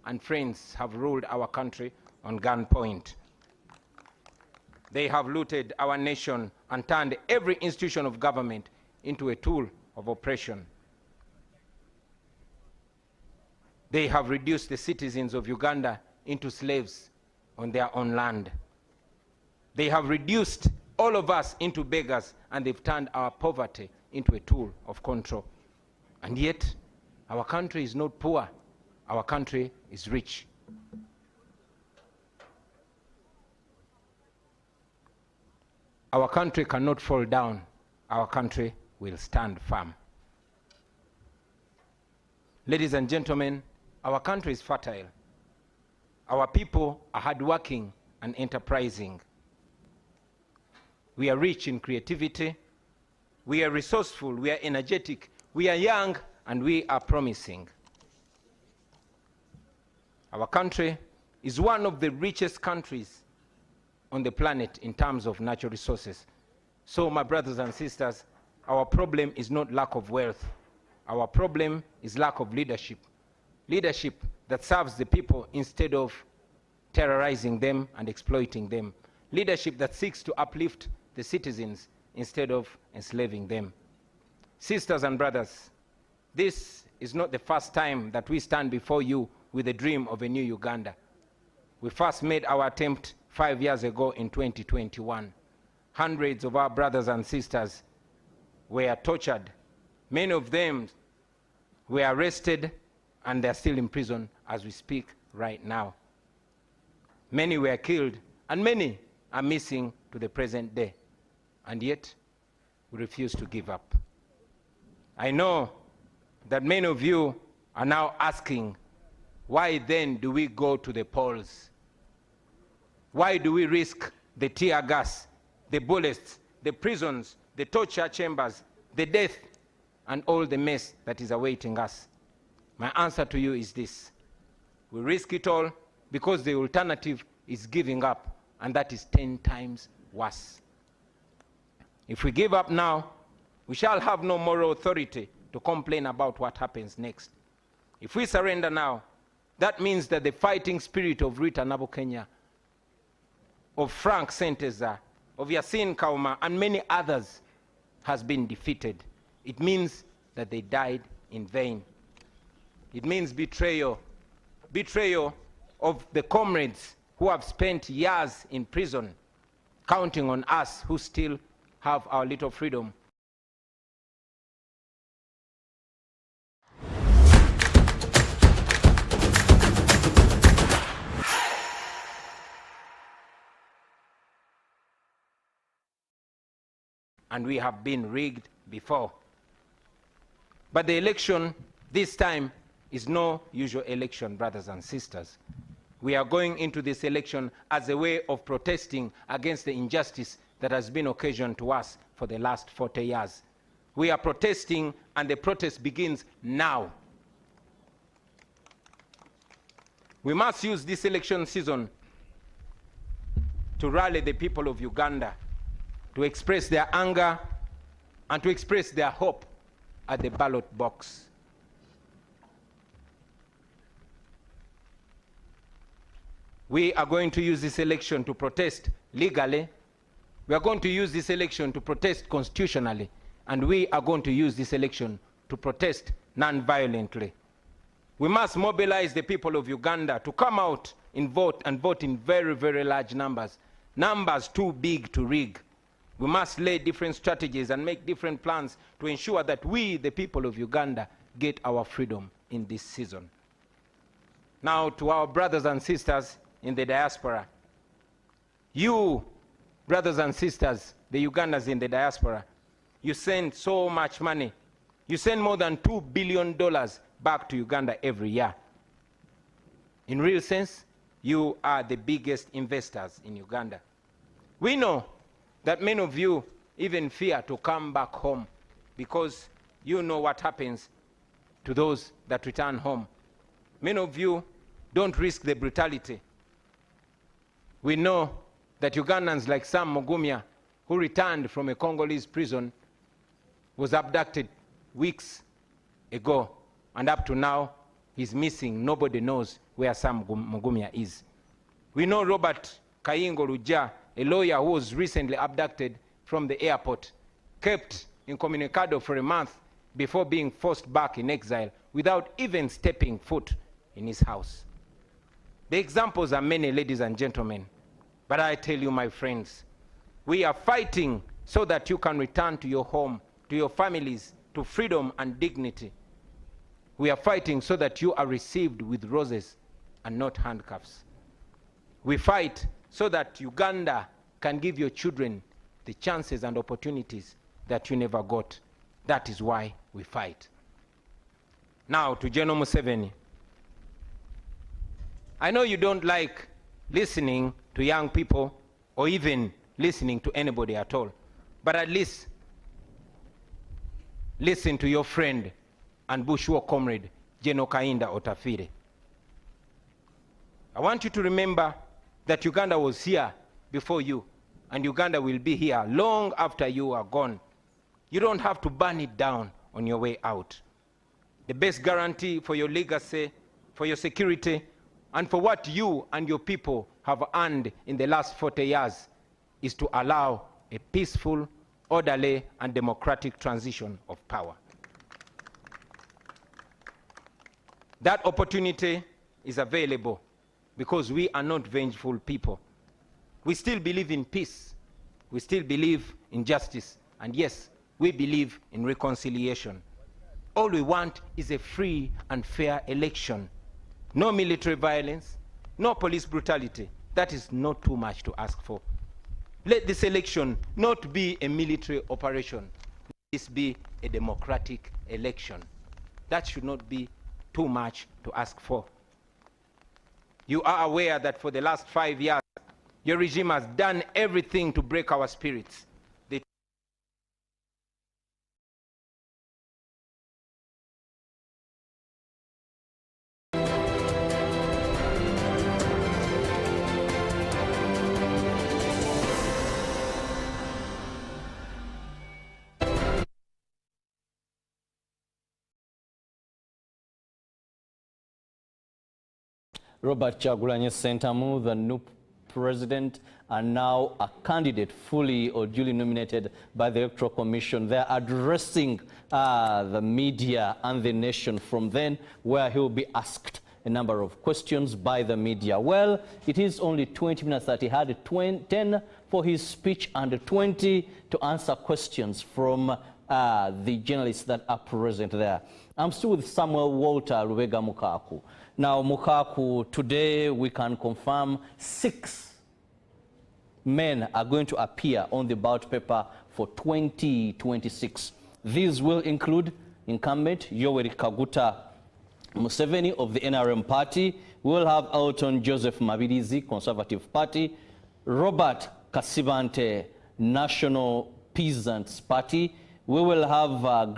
and friends have ruled our country on gunpoint. They have looted our nation and turned every institution of government into a tool of oppression. They have reduced the citizens of Uganda into slaves on their own land. They have reduced all of us into beggars, and they've turned our poverty into a tool of control. And yet, our country is not poor. Our country is rich. Our country cannot fall down. Our country will stand firm. Ladies and gentlemen, our country is fertile. Our people are hardworking and enterprising. We are rich in creativity. We are resourceful. We are energetic. We are young, and we are promising. Our country is one of the richest countries on the planet in terms of natural resources. So, my brothers and sisters, our problem is not lack of wealth. Our problem is lack of leadership. Leadership that serves the people instead of terrorizing them and exploiting them. Leadership that seeks to uplift the citizens instead of enslaving them. Sisters and brothers, this is not the first time that we stand before you with a dream of a new Uganda. We first made our attempt 5 years ago in 2021. Hundreds of our brothers and sisters were tortured. Many of them were arrested, and they're still in prison as we speak right now. Many were killed, and many are missing to the present day. And yet, we refuse to give up. I know that many of you are now asking, why then do we go to the polls? Why do we risk the tear gas, the bullets, the prisons, the torture chambers, the death, and all the mess that is awaiting us? My answer to you is this: we risk it all because the alternative is giving up, and that is 10 times worse. If we give up now, we shall have no moral authority to complain about what happens next. If we surrender now, that means that the fighting spirit of Rita Nabokenya, of Frank Senteza, of Yasin Kauma, and many others has been defeated. It means that they died in vain. It means betrayal. Betrayal of the comrades who have spent years in prison, counting on us who still have our little freedom. And we have been rigged before. But the election this time is no usual election, brothers and sisters. We are going into this election as a way of protesting against the injustice that has been occasioned to us for the last 40 years. We are protesting, and the protest begins now. We must use this election season to rally the people of Uganda, to express their anger and to express their hope at the ballot box. We are going to use this election to protest legally. We are going to use this election to protest constitutionally. And we are going to use this election to protest non-violently. We must mobilize the people of Uganda to come out and vote in very, very large numbers. Numbers too big to rig. We must lay different strategies and make different plans to ensure that we, the people of Uganda, get our freedom in this season. Now, to our brothers and sisters in the diaspora, you, brothers and sisters, the Ugandans in the diaspora, you send so much money. You send more than $2 billion back to Uganda every year. In real sense, you are the biggest investors in Uganda. We know that many of you even fear to come back home because you know what happens to those that return home. Many of you don't risk the brutality. We know that Ugandans like Sam Mugumya, who returned from a Congolese prison, was abducted weeks ago, and up to now, He's missing. Nobody knows where Sam Mugumya is. We know Robert Kayingo Luja, a lawyer who was recently abducted from the airport, kept incommunicado for a month before being forced back in exile without even stepping foot in his house. The examples are many, ladies and gentlemen. But I tell you, my friends, we are fighting so that you can return to your home, to your families, to freedom and dignity. We are fighting so that you are received with roses and not handcuffs. We fight so that Uganda can give your children the chances and opportunities that you never got. That is why we fight. Now to General Museveni. I know you don't like listening to young people or even listening to anybody at all, but at least listen to your friend and Bushwa comrade, General Kainda Otafire. I want you to remember that Uganda was here before you, and Uganda will be here long after you are gone. You don't have to burn it down on your way out. The best guarantee for your legacy, for your security, and for what you and your people have earned in the last 40 years is to allow a peaceful, orderly, and democratic transition of power. That opportunity is available because we are not vengeful people. We still believe in peace. We still believe in justice. And yes, we believe in reconciliation. All we want is a free and fair election. No military violence, no police brutality. That is not too much to ask for. Let this election not be a military operation. Let this be a democratic election. That should not be too much to ask for. You are aware that for the last 5 years, your regime has done everything to break our spirits. Robert Kyagulanyi Ssentamu, the new president, and now a candidate fully or duly nominated by the Electoral Commission. They're addressing the media and the nation from then, where he will be asked a number of questions by the media. Well, it is only 20 minutes that he had, 10 for his speech and 20 to answer questions from the journalists that are present there. I'm still with Samuel Walter Rubega Mukaku. Now, Mukaku, today we can confirm 6 men are going to appear on the ballot paper for 2026. These will include incumbent Yoweri Kaguta Museveni of the NRM party. We will have Elton Joseph Mabirizi, Conservative Party, Robert Kasibante, National Peasants Party. We will have